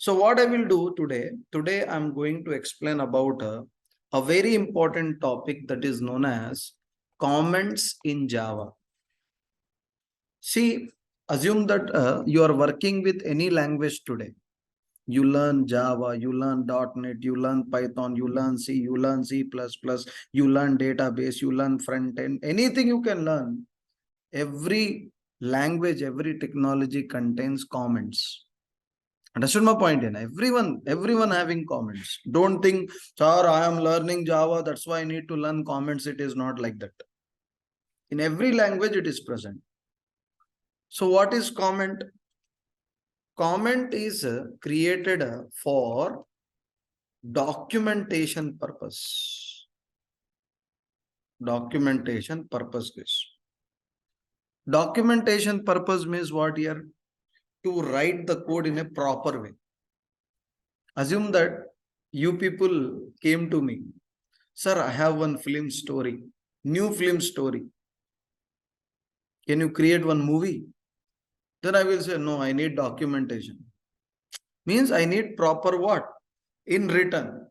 So what I will do today I'm going to explain about a very important topic that is known as comments in Java. See, assume that you are working with any language today. You learn Java, you learn .NET, you learn Python, you learn C, you learn C++, you learn database, you learn front end, anything you can learn. Every language, every technology contains comments. Understood my point? In everyone having comments. Don't think, sir, I am learning Java, that's why I need to learn comments. It is not like that. In every language, it is present. So what is comment? Comment is created for documentation purpose. Documentation purpose. Documentation purpose means what here? To write the code in a proper way. Assume that you people came to me, sir, I have one film story, new film story. Can you create one movie? Then I will say, no, I need documentation. Means I need proper what? In written.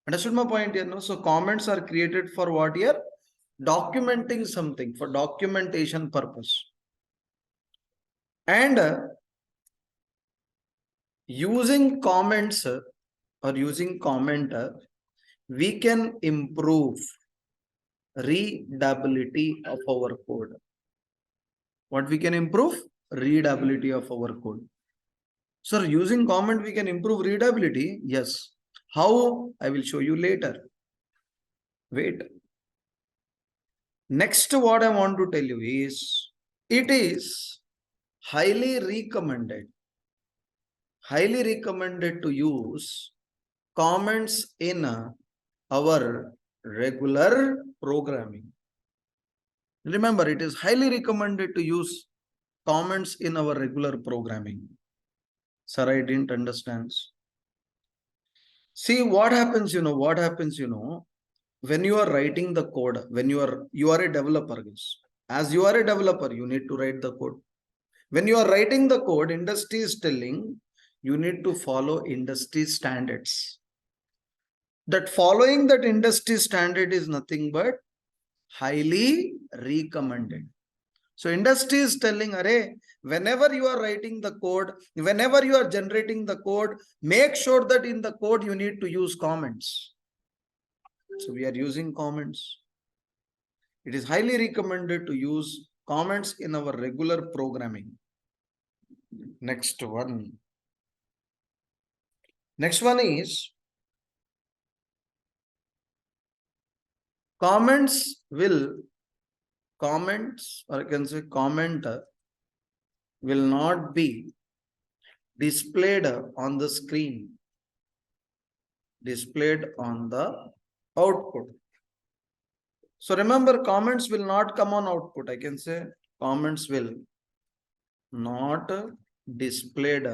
Understood my point here? No? So comments are created for what here? Documenting something, for documentation purpose. And using comments or using commenter, we can improve readability of our code. What we can improve? Readability of our code. Sir, using comment we can improve readability? Yes. How? I will show you later. Wait. Next, what I want to tell you is, it is highly recommended to use comments in our regular programming. Remember, it is highly recommended to use comments in our regular programming. Sir, I didn't understand. See, what happens, when you are writing the code, when you are a developer, as you are a developer, you need to write the code. When you are writing the code, industry is telling you need to follow industry standards. That following that industry standard is nothing but highly recommended. So industry is telling, array, whenever you are writing the code, whenever you are generating the code, make sure that in the code you need to use comments. So we are using comments. It is highly recommended to use comments in our regular programming. Next one. Next one is comments, or I can say commenter will not be displayed on the screen, displayed on the output. So remember, comments will not come on output. I can say comments will not displayed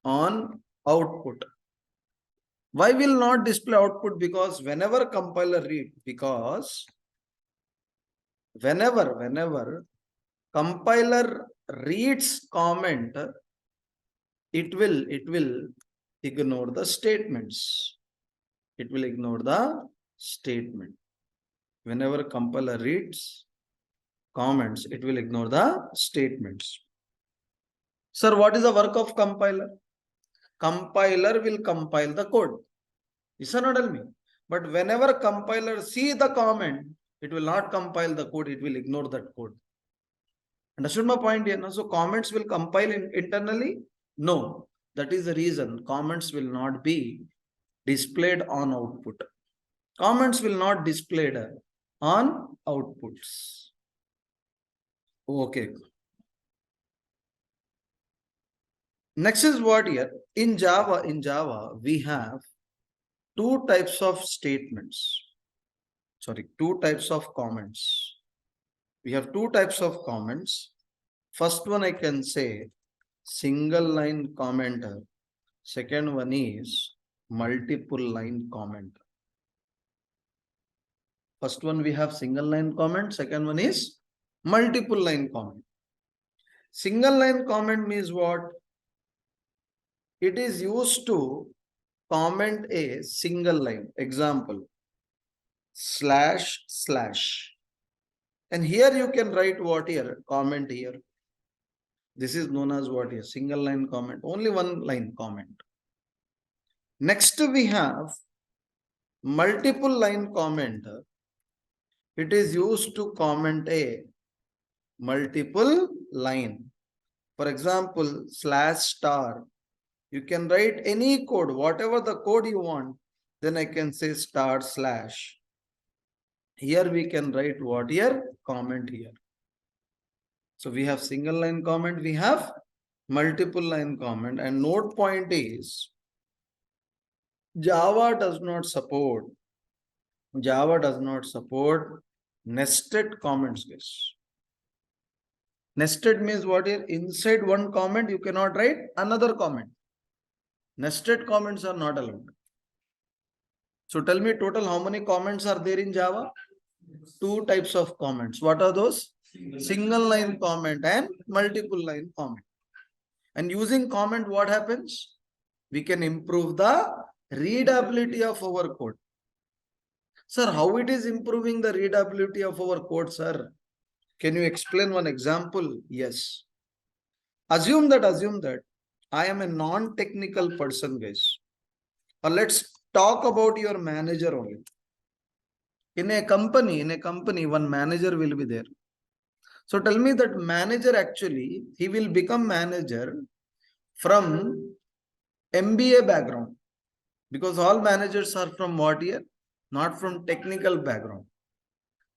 on output. Why will not display output? Because whenever compiler read, whenever compiler reads comment, it will ignore the statements. It will ignore the statement. Whenever compiler reads comments, it will ignore the statements. Sir, what is the work of compiler? Compiler will compile the code. Yes or not, tell me. But whenever compiler see the comment, it will not compile the code, it will ignore that code. Understood my point here? No? So comments will compile internally? No. That is the reason comments will not be displayed on output. Comments will not displayed on outputs. Okay. Next is what here? In Java, we have two types of statements. Sorry, two types of comments. We have two types of comments. First one I can say single line commenter. Second one is multiple line commenter. First one we have single line comment. Second one is multiple line comment. Single line comment means what? it is used to comment a single line. Example, // and here you can write what here? Comment here. This is known as what here? Single line comment. Only one line comment. Next we have multiple line comment. It is used to comment a multiple line. For example, /*. You can write any code, whatever the code you want. Then I can say */. Here we can write what here? Comment here. So we have single line comment, we have multiple line comment, and note point is Java does not support nested comments, guys. Nested means what here? Inside one comment you cannot write another comment. Nested comments are not allowed. So tell me total how many comments are there in Java? Two types of comments. What are those? Single line comment and multiple line comment. And using comment, what happens? We can improve the readability of our code. Sir, how it is improving the readability of our code, sir? Can you explain one example? Yes. Assume that I am a non-technical person, guys. Or let's talk about your manager only. In a company, one manager will be there. So tell me that manager actually, he will become manager from MBA background. Because all managers are from what year? Not from technical background.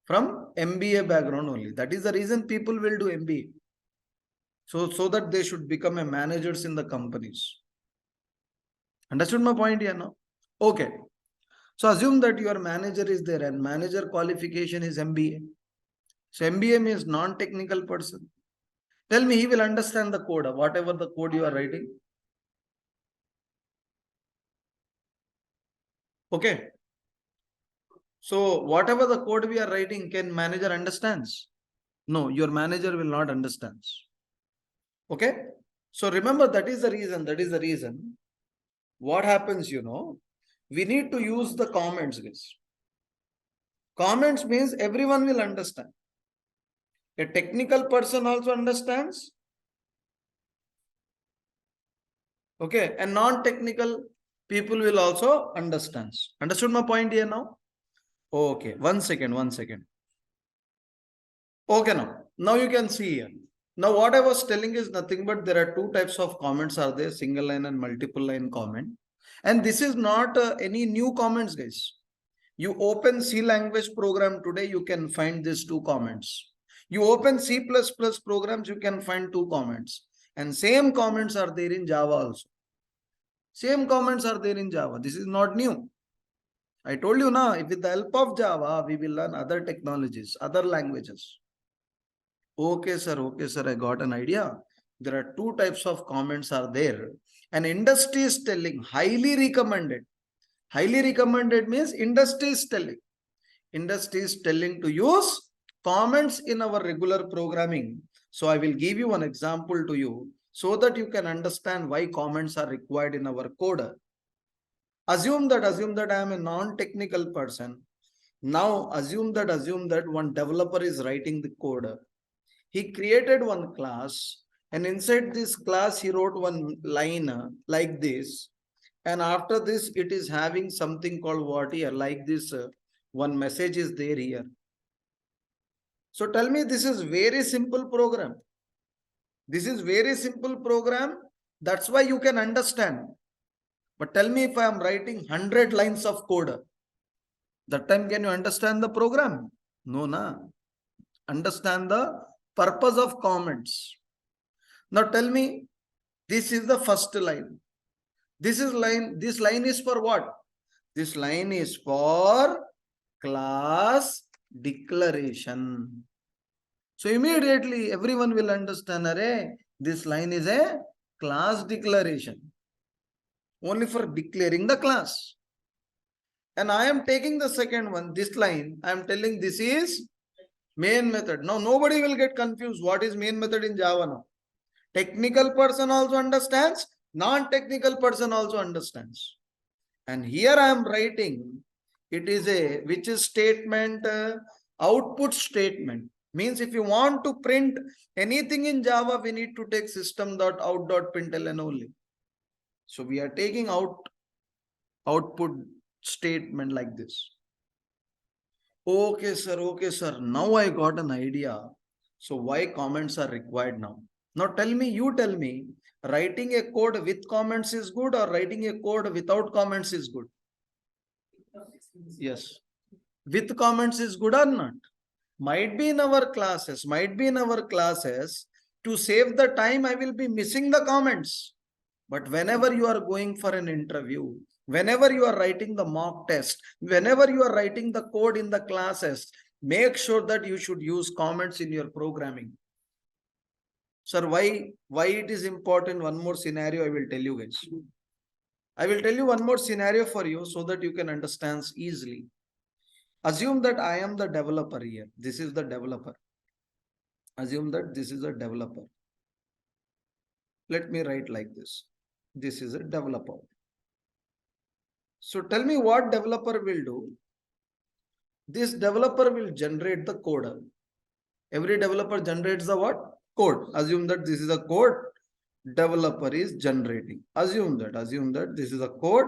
From MBA background only. That is the reason people will do MBA. So that they should become a managers in the companies. Understood my point here now? Okay. So assume that your manager is there and manager qualification is MBA. So MBA means non-technical person. Tell me, he will understand the code, whatever the code you are writing. Okay. So whatever the code we are writing, can manager understands? No, your manager will not understand. Okay. So remember, that is the reason. What happens, we need to use the comments, guys. Comments means everyone will understand. A technical person also understands. Okay. And non-technical people will also understand. Understood my point here now? Okay. One second. Okay, now you can see here. Now what I was telling is nothing but there are two types of comments are there, single line and multiple line comment. And this is not any new comments, guys. You open C language program today, you can find these two comments. You open C++ programs, you can find two comments. And same comments are there in Java also. Same comments are there in Java. This is not new. I told you now, with the help of Java, we will learn other technologies, other languages. Okay, sir, I got an idea. There are two types of comments are there. And industry is telling, highly recommended. Highly recommended means industry is telling. Industry is telling to use comments in our regular programming. So I will give you an example to you so that you can understand why comments are required in our code. Assume that I am a non-technical person. Now assume that one developer is writing the code. He created one class, and inside this class he wrote one line like this, and after this it is having something called what here, like this one message is there here. So tell me, this is very simple program. This is very simple program. That's why you can understand. But tell me, if I am writing 100 lines of code, that time can you understand the program? No, na. Understand the purpose of comments. Now tell me, this is the first line. This line is for what? This line is for class declaration. So immediately everyone will understand, array, this line is a class declaration. Only for declaring the class. And I am taking the second one, this line, I am telling this is main method. Now nobody will get confused. What is main method in Java now? Technical person also understands, Non-technical person also understands. And here I am writing, it is a which is statement, output statement. Means if you want to print anything in Java, we need to take system.out.println only. So we are taking output statement like this. Okay, sir. Okay, sir. Now I got an idea. So why comments are required now? Now tell me, you tell me, writing a code with comments is good or writing a code without comments is good? Yes. With comments is good or not? Might be in our classes, to save the time, I will be missing the comments. But whenever you are going for an interview, whenever you are writing the mock test, whenever you are writing the code in the classes, make sure that you should use comments in your programming. Sir, why it is important? One more scenario I will tell you guys. I will tell you one more scenario for you so that you can understand easily. Assume that I am the developer here. This is the developer. Assume that this is a developer. Let me write like this. This is a developer. So tell me what developer will do. This developer will generate the code. Every developer generates the what? Code. Assume that this is a code developer is generating. Assume that this is a code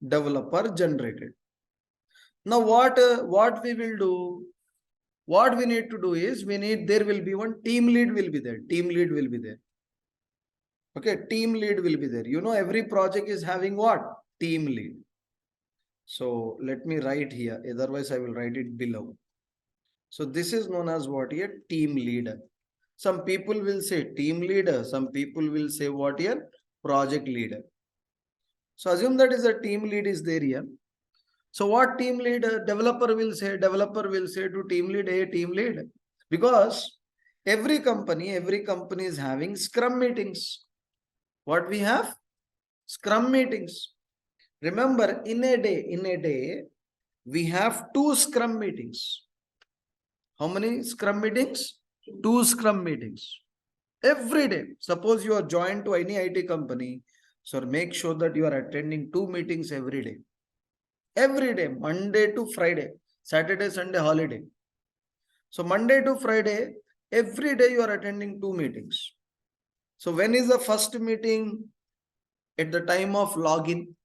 developer generated. Now what we will do? What we need to do is there will be one team lead will be there. Team lead will be there. Okay, team lead will be there. You know, every project is having what? Team lead. So let me write here. Otherwise, I will write it below. So this is known as what here? Team leader. Some people will say team leader. Some people will say what here? Project leader. So assume that is a team lead is there here. So what team leader developer will say? Developer will say to team lead, hey, team lead. Because every company is having scrum meetings. What we have? Scrum meetings. Remember, in a day, we have 2 scrum meetings. How many scrum meetings? 2 scrum meetings. Every day. Suppose you are joined to any IT company. So make sure that you are attending 2 meetings every day. Every day, Monday to Friday, Saturday, Sunday, holiday. So Monday to Friday, every day you are attending 2 meetings. So when is the first meeting? At the time of login.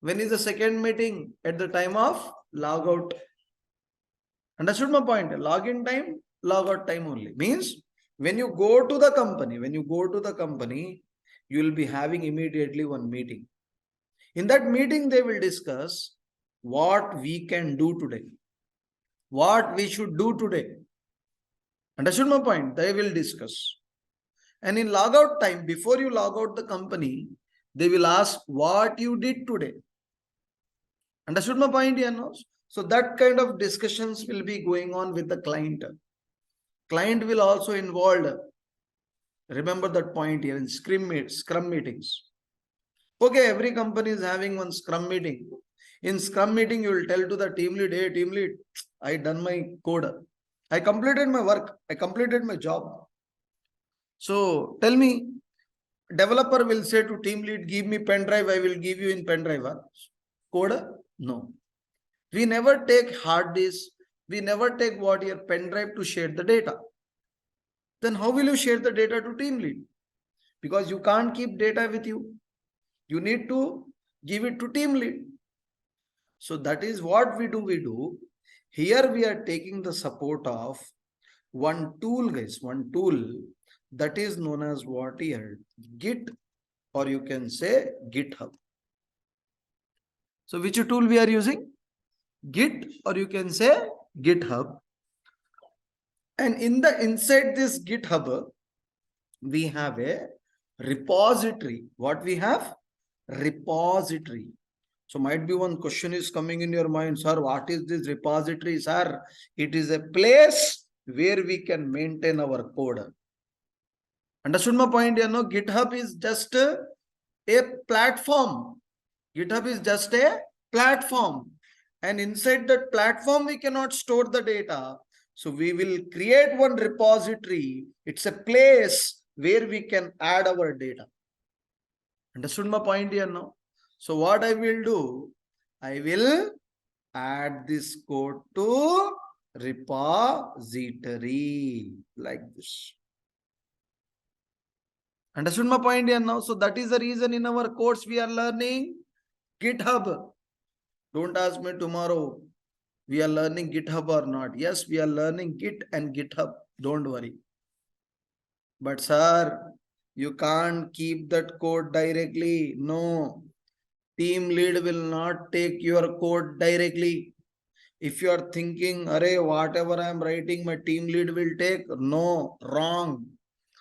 When is the second meeting? At the time of logout. Understood my point? Login time, logout time only. Means when you go to the company, you will be having immediately one meeting. In that meeting, they will discuss what we can do today. What we should do today. Understood my point? They will discuss. And in logout time, before you log out the company, they will ask what you did today. Understood my point here now? So that kind of discussions will be going on with the client. Client will also involved. Remember that point here in scrum meetings. Okay, every company is having one scrum meeting. In scrum meeting, you will tell to the team lead, hey, team lead, I done my code. I completed my work. I completed my job. So tell me, developer will say to team lead, give me pen drive, I will give you in pen drive. Code? No. We never take hard disk. We never take what your pen drive to share the data. Then how will you share the data to team lead? Because you can't keep data with you. You need to give it to team lead. So that is what we do. Here we are taking the support of one tool, guys. One tool that is known as what here? Git, or you can say GitHub. So which tool we are using? Git, or you can say GitHub. And inside this GitHub, we have a repository. What we have? Repository. So might be one question is coming in your mind, sir, what is this repository? Sir, it is a place where we can maintain our code. Understood my point? You know, GitHub is just a platform. GitHub is just a platform. And inside that platform, we cannot store the data. So we will create one repository. It's a place where we can add our data. Understood my point here now? So what I will do, I will add this code to repository like this. Understood my point here now? So that is the reason in our course we are learning GitHub. Don't ask me tomorrow we are learning GitHub or not. Yes, we are learning Git and GitHub. Don't worry. But sir, you can't keep that code directly. No. Team lead will not take your code directly. If you are thinking, array, whatever I am writing, my team lead will take. No, wrong.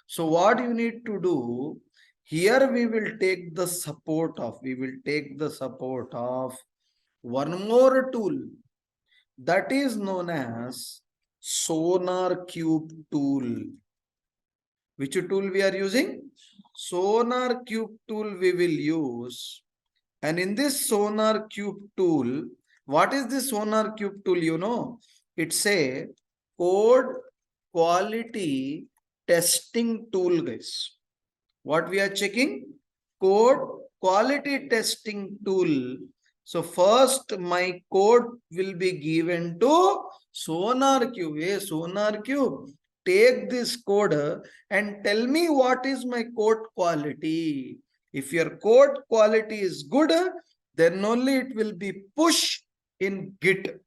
So what you need to do, here we will take the support of one more tool that is known as Sonar Cube tool. Which tool we are using? Sonar Cube tool we will use. And in this Sonar Cube tool, what is this Sonar Cube tool? You know, it's a code quality testing tool, guys. What we are checking? Code quality testing tool. So first my code will be given to Sonar Cube. Hey, Sonar Cube, take this code and tell me what is my code quality. If your code quality is good, then only it will be pushed in Git.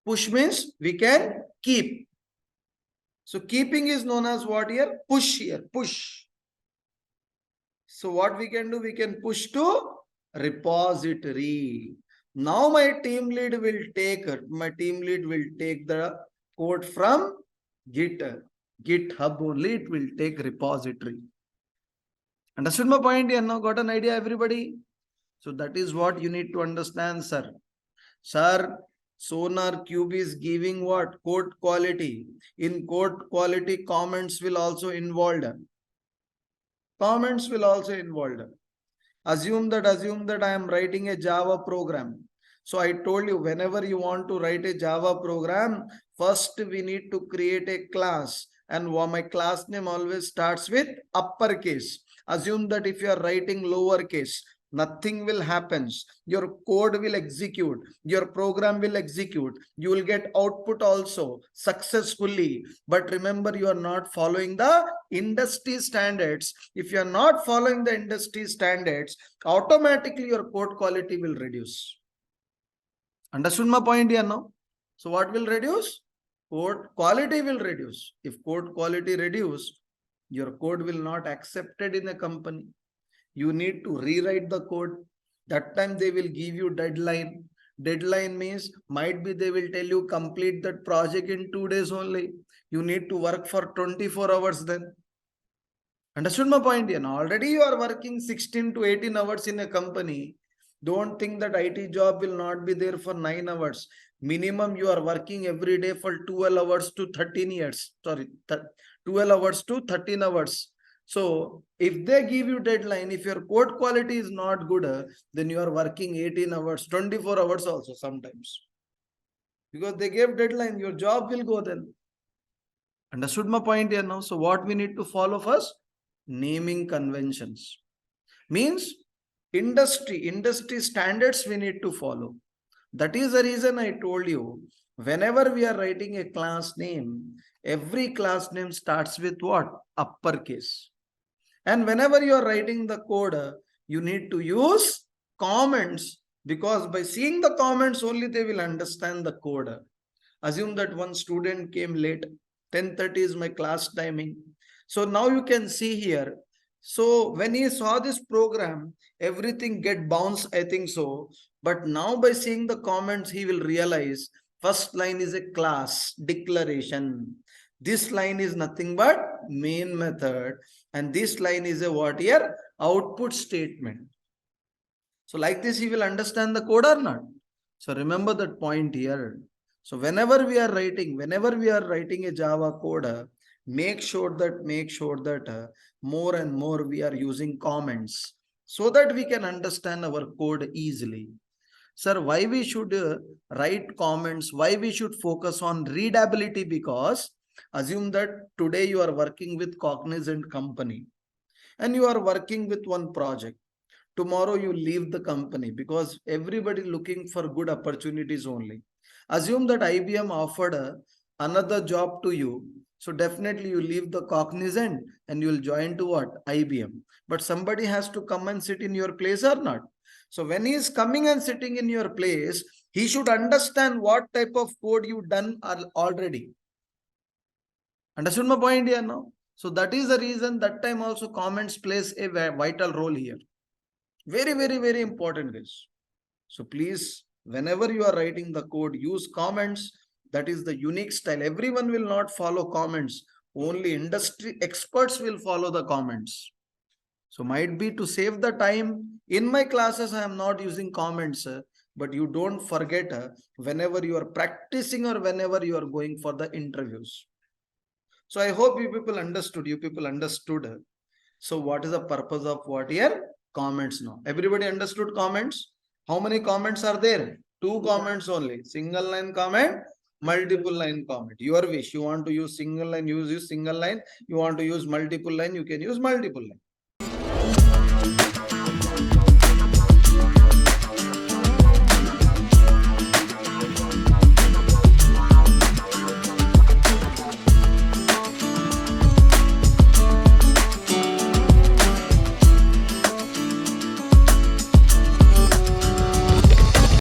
Push means we can keep. So keeping is known as what here? Push here, push. So what we can do? We can push to repository. Now my team lead will take the code from GitHub only. It will take repository. Understood my point here now? Got an idea, everybody? So that is what you need to understand, sir. Sir, Sonar Cube is giving what? Code quality. In code quality, comments will also involved. Comments will also involved. Assume that I am writing a Java program. So I told you, whenever you want to write a Java program, first we need to create a class. And my class name always starts with uppercase. Assume that if you are writing lowercase, nothing will happen. Your code will execute. Your program will execute. You will get output also successfully. But remember, you are not following the industry standards. If you are not following the industry standards, automatically your code quality will reduce. Understood my point here now? So what will reduce? Code quality will reduce. If code quality reduce, your code will not accepted in a company. You need to rewrite the code. That time they will give you deadline. Deadline means might be they will tell you complete that project in 2 days only. You need to work for 24 hours then. Understood my point here? Already you are working 16 to 18 hours in a company. Don't think that IT job will not be there for 9 hours. Minimum you are working every day for 12 hours to 13 years. Sorry, 12 hours to 13 hours. So if they give you deadline, if your code quality is not good, then you are working 18 hours, 24 hours also sometimes. Because they gave deadline, your job will go then. Understood my point here now? So what we need to follow first? Naming conventions. Means industry standards we need to follow. That is the reason I told you, whenever we are writing a class name, every class name starts with what? Uppercase. And whenever you are writing the code, you need to use comments, because by seeing the comments only they will understand the code. Assume that one student came late. 10:30 is my class timing. So now you can see here. So when he saw this program, everything get bounced, I think so. But now by seeing the comments, he will realize first line is a class declaration. This line is nothing but main method. And this line is a what here? Output statement. So like this, he will understand the code or not? So remember that point here. So whenever we are writing a Java code, make sure that more and more we are using comments so that we can understand our code easily. Sir, why we should write comments? Why we should focus on readability? Because assume that today you are working with Cognizant company and you are working with one project. Tomorrow you leave the company because everybody looking for good opportunities only. Assume that IBM offered another job to you. So definitely you leave the Cognizant and you will join to what? IBM. But somebody has to come and sit in your place or not. So when he is coming and sitting in your place, he should understand what type of code you done already. Understood my point here now? So that is the reason that time also comments plays a vital role here. Very, very, very important guys. So please, whenever you are writing the code, use comments. That is the unique style. Everyone will not follow comments. Only industry experts will follow the comments. So might be to save the time. In my classes, I am not using comments, but you don't forget whenever you are practicing or whenever you are going for the interviews. So I hope you people understood. You people understood. So what is the purpose of what here? Comments now. Everybody understood comments? How many comments are there? Two comments only. Single line comment, multiple line comment. Your wish. You want to use single line, use single line. You want to use multiple line, you can use multiple line.